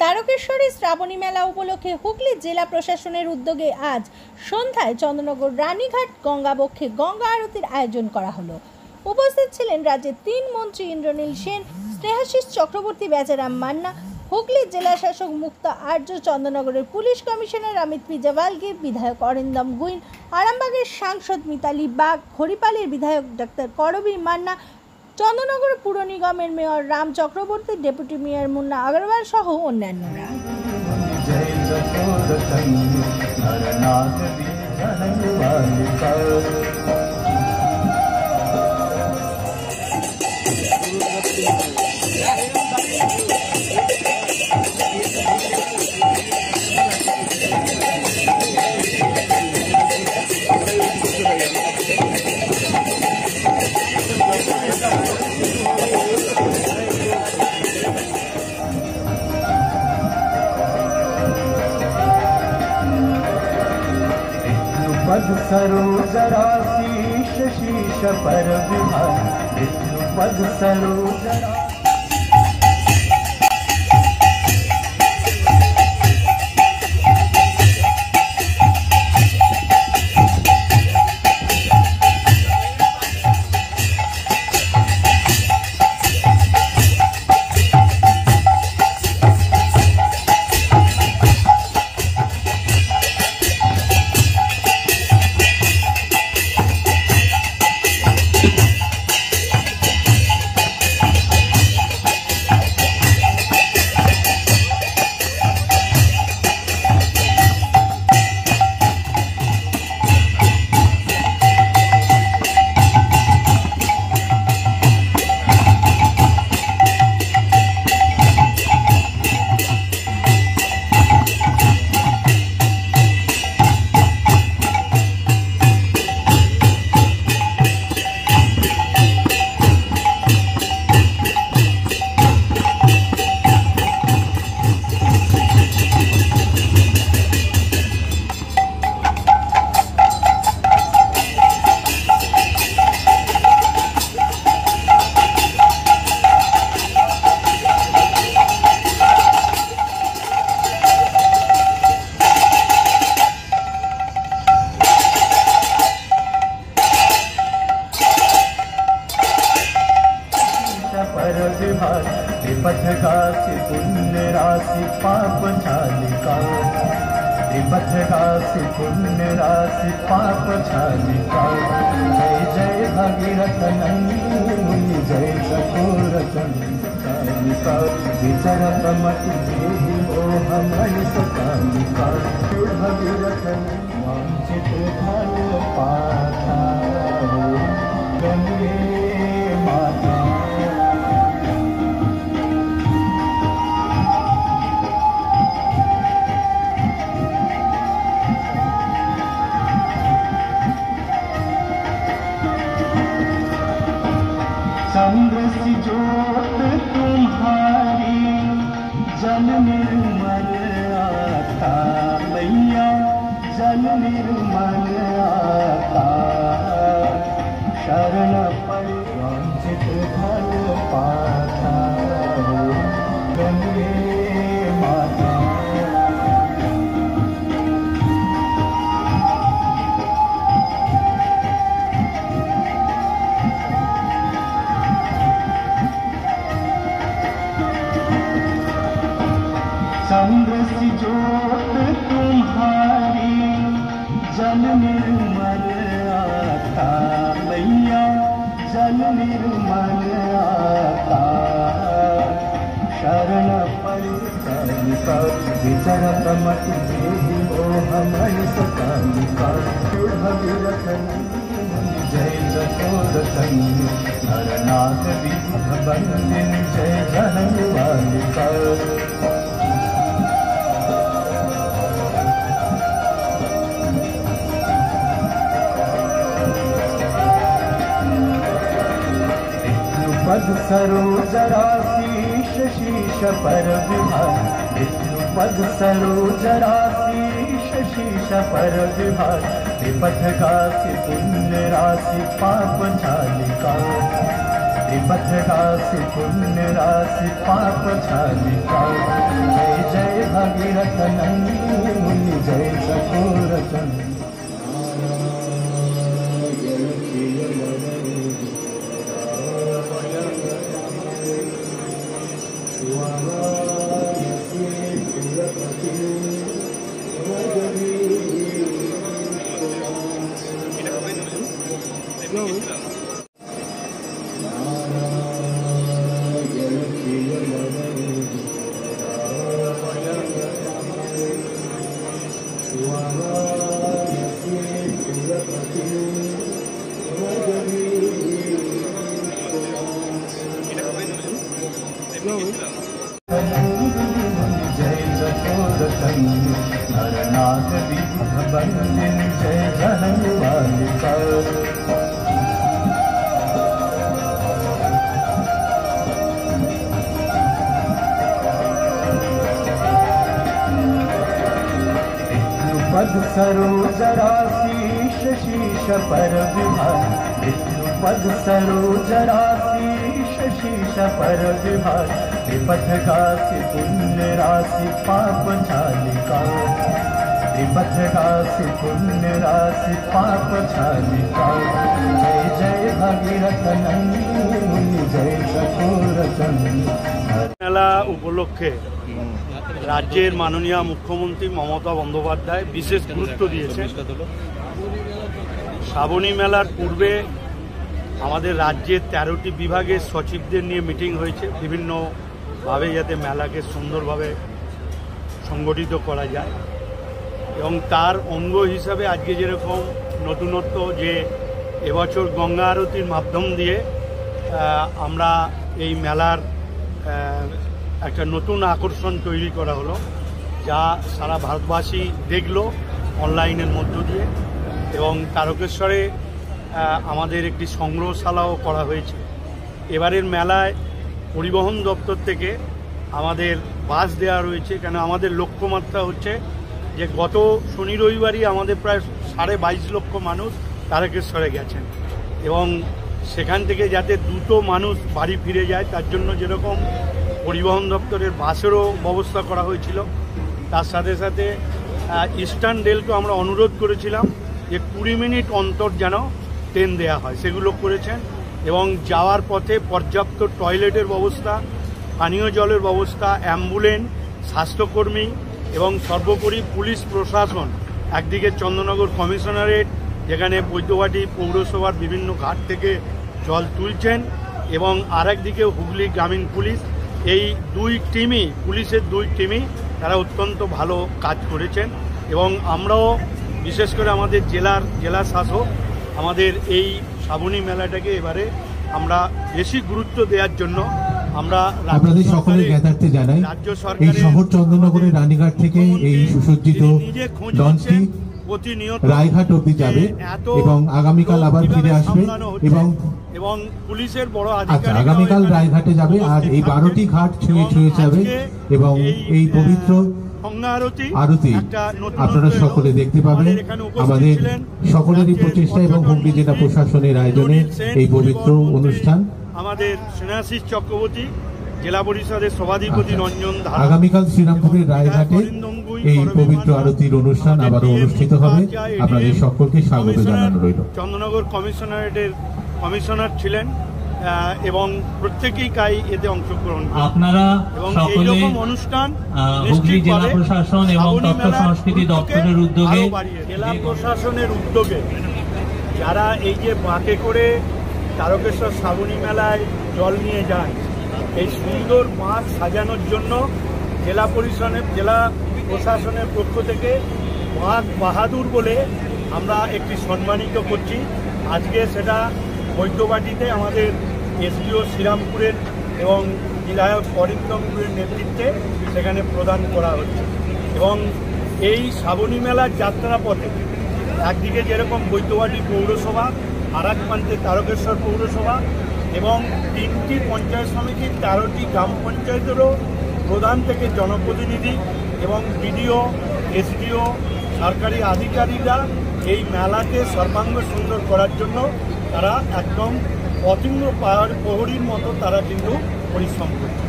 তারকেশ্বরী শ্রাবণী মেলা উপলক্ষে হুগলি জেলা প্রশাসনের উদ্যোগে আজ সন্ধ্যায় চন্দ্রনগর রানীঘাট গঙ্গাবক্ষে গঙ্গা আরতির আয়োজন করা হলো। উপস্থিত ছিলেন রাজ্যের 3 মন্ত্রী ইন্দ্রনীল সেন, স্নেহাশিস চক্রবর্তী, বেচারাম মান্না, হুগলি জেলা শাসক মুক্তা আর্য, চন্দ্রনগরের পুলিশ কমিশনার অমিত পিজাওয়ালগির, বিধায়ক অরিন্দম গুইন, আরামবাগের সাংসদ মিতালি বাগ, হরিপালের বিধায়ক ডাক্তার করবীর মান্না, চন্দ্রনগর পুর নিগমের mayor Ram Chakraborty, deputy mayor Munna Agarwal সহ অন্যান্যরা। पद सरोजरासी शीश पर विभाग पद सरोजरा पथगासी पुण्य राशि पाप छालिका पथगासी पुण्य राशि पाप छालिका जय जय भगीरथ नंदिनी जय चकोर चंद्रिका विचरत मति देहि मोह मणि सकालिका भगीरथ वांछित फल पाता गंगे माता चंद्र सी ज्योत तुम्हारी जल निर्मल आता मैया जल निर्मल आता शरण पड़ वांछित फल पाता गंगे माता चंद्र सी ज्योत तुम्हारी जल निर्मल आता मैया जल निर्मल आता शरण परिचारिका विचरत मति देहि मोह मणि सकालिका भगीरथ जय चकोर चंद्र नरनाथ विबुध बंदिनी जय जनवालिका पद सरोजरासी शीश पर विभाग पद सरोजरासी शीश पर विभाग पथगासी पुण्य राशि पाप छालिका पथगासी पुण्य राशि पाप छालिका जय जय भागीरथ नंदिनी मुनि जय चकोर चंद्र जय चकोर चंद्र नरनाथ विभवंजन जय जहन बालिका पद सरोज राशि शीश पर विभाग पद सरोज राशि शीश पर विभाग विपथ गासी पुण्य राशि पाप छालिका विपथ गासी पुण्य राशि पाप छालिका जय जय भागीरथ नंदिनी मुनि जय चकोर चंद्र मेला उपलक्षे राज्येर माननीय मुख्यमंत्री ममता बंदोपाध्याय विशेष गुरुत्व दिएছেন। শ্রাবণী মেলার পূর্বে আমাদের রাজ্যের 13টি বিভাগের সচিবদের নিয়ে মিটিং হয়েছে বিভিন্নভাবে যাতে মেলাকে সুন্দরভাবে সংগঠিত করা যায় এবং তার অঙ্গ হিসাবে আজকে যেরকম নতুনত্ব যে এবছর গঙ্গা আরতির মাধ্যম দিয়ে আমরা এই মেলার একটা নতুন আকর্ষণ তৈরি করা হলো যা সারা ভারতবাসী দেখলো অনলাইনের মধ্য দিয়ে এবং তারকেশ্বরে আমাদের একটি সংগ্রহশালাও করা হয়েছে। এবারের মেলায় পরিবহন দপ্তর থেকে আমাদের বাস দেওয়া রয়েছে, কেন আমাদের লক্ষ্যমাত্রা হচ্ছে যে গত শনি রবিবারই আমাদের প্রায় 22.5 লক্ষ মানুষ তারকেশ্বরে গেছেন এবং সেখান থেকে যাতে দ্রুত মানুষ বাড়ি ফিরে যায় তার জন্য যেরকম পরিবহন দপ্তরের বাসেরও ব্যবস্থা করা হয়েছিল, তার সাথে সাথে ইস্টার্ন রেলকে আমরা অনুরোধ করেছিলাম যে 20 মিনিট অন্তর যেন ট্রেন দেওয়া হয়, সেগুলো করেছেন এবং যাওয়ার পথে পর্যাপ্ত টয়লেটের ব্যবস্থা, পানীয় জলের ব্যবস্থা, অ্যাম্বুলেন্স, স্বাস্থ্যকর্মী এবং সর্বোপরি পুলিশ প্রশাসন একদিকে চন্দননগর কমিশনারেট যেখানে বৈদ্যবাটি পৌরসভার বিভিন্ন ঘাট থেকে জল তুলছেন এবং আরেকদিকে হুগলি গ্রামীণ পুলিশ, এই দুই টিমই পুলিশের দুই টিমই তারা অত্যন্ত ভালো কাজ করেছেন এবং আমরাও বিশেষ করে আমাদের জেলা শাসক আমাদের এই শ্রাবণী মেলাটাকে এবারে আমরা বেশি গুরুত্ব দেওয়ার জন্য আমরা আপনাদের সকলের জ্ঞাতার্থে জানাই এই শহর চন্দননগরের রানীঘাট থেকে এই সুসজ্জিত লঞ্চটি রায়ঘাট অবধি যাবে এবং আগামীকাল আবার ফিরে আসবে এবং পুলিশের বড় আগামীকাল রায়ঘাটে যাবে আর এই 12টি ঘাট ছুঁয়ে ছুঁয়ে যাবে এবং এই পবিত্র আরতি আপনারা সকলে দেখতে পাবেন। আমাদের সকলেরই প্রচেষ্টা এবং হুগলি জেলা প্রশাসনের আয়োজনে এই পবিত্র অনুষ্ঠান আমাদের স্নেহাশিস চক্রবর্তী জেলা পরিষদের সভাধিপতি রঞ্জন ধারা আগামীকাল শ্রীরামপুরের রায়ঘাটে এই পবিত্র আরতির অনুষ্ঠান আবারও অনুষ্ঠিত হবে। আপনাদের সকলকে স্বাগত জানানো রইল। চন্দননগর কমিশনারেটের কমিশনার ছিলেন এবং প্রত্যেকেই এতে অংশগ্রহণ আপনারা সকলে অনুষ্ঠান হুগলি জেলা প্রশাসন এবং তথ্য সংস্কৃতি দপ্তরের উদ্যোগে জেলা প্রশাসনের উদ্যোগে যারা এই যে বাঁকে করে তারকেশ্বর শ্রাবণী মেলায় জল নিয়ে যান, এই সুন্দর মাঠ সাজানোর জন্য জেলা প্রশাসনের পক্ষ থেকে বাঘ বাহাদুর বলে আমরা একটি সম্মানিত করছি। আজকে সেটা বৈদ্যবাটিতে আমাদের এসডিও শ্রীরামপুরের এবং বিধায়ক অরিন্দমপুরের নেতৃত্বে সেখানে প্রদান করা হচ্ছে এবং এই শ্রাবণী মেলার যাত্রাপথে একদিকে যেরকম বৈদ্যবাটি পৌরসভা, আর এক প্রান্তে তারকেশ্বর পৌরসভা এবং 3টি পঞ্চায়েত সমিতির 13টি গ্রাম পঞ্চায়েতেরও প্রধান থেকে জনপ্রতিনিধি এবং বিডিও, এসডিও, সরকারি আধিকারিকরা এই মেলাকে সর্বাঙ্গ সুন্দর করার জন্য তারা একদম অতীন্দ্র প্রহরীর মতো তারা কিন্তু পরিশ্রম করছে।